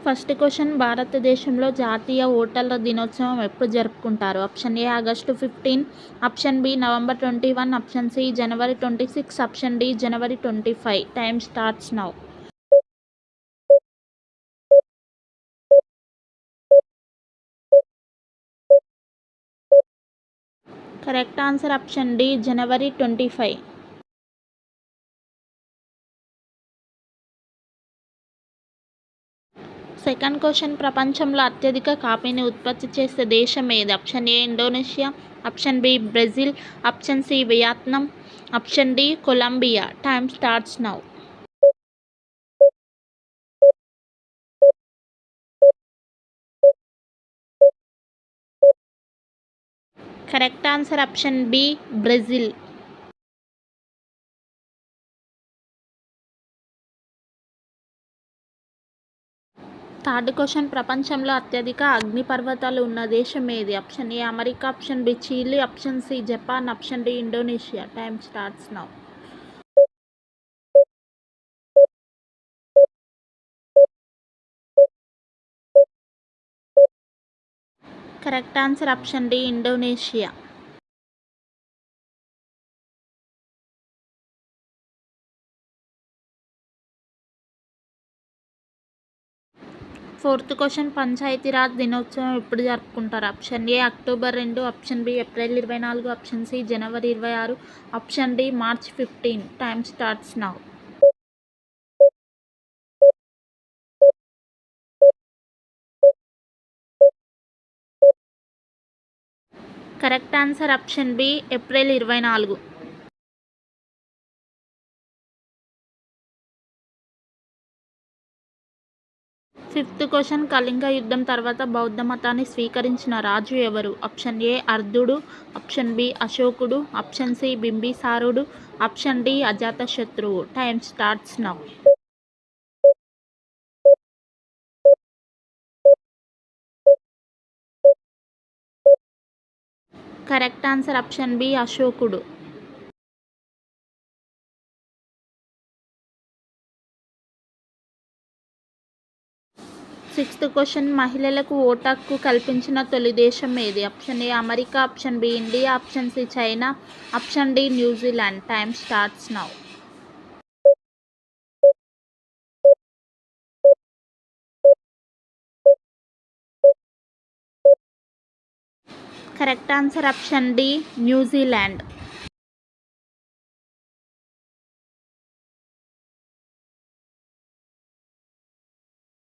First question, భారతదేశంలో జాతీయ ఓటర్ల దినోత్సవం ఎప్పుడు జరుపుకుంటారు? Option A August 15, option B November 21, option C January 26, option D January 25. Time starts now. Correct answer option D January 25. Second question, ప్రపంచంలో అత్యధిక కాఫీని ఉత్పత్తి చేసే దేశం ఏది? Option A Indonesia, option B Brazil, option C Vietnam, option D Colombia. Time starts now. Correct answer option B Brazil. Third question, ప్రపంచంలో అత్యధిక అగ్నిపర్వతాలు ఉన్న దేశం ఏది? Option A America, option B Chile, option C Japan, option D Indonesia. Time starts now. Correct answer option D Indonesia. Fourth question, Panchayati Raj దినోత్సవం ఎప్పుడు జరుపుకుంటారు? Option A October 2, option B April 24, option C January 26, option D March 15. Time starts now. Correct answer option B April 24. Fifth question, Kalinga యుద్ధం తర్వాత బౌద్ధ మతాన్ని స్వీకరించిన రాజు ఎవరు? ఆప్షన్ ఏ అర్ధుడు, ఆప్షన్ బి అశోకుడు, ఆప్షన్ సి బింబిసారుడు, ఆప్షన్ డి అజాతశత్రువు. Time starts now. Correct answer option B అశోకుడు. సిక్స్త్ క్వశ్చన్, మహిళలకు ఓటు హక్కు కల్పించిన తొలి దేశం ఏది? Option A America, option B India, option C China, option D New Zealand. Time starts now. Correct answer option D New Zealand.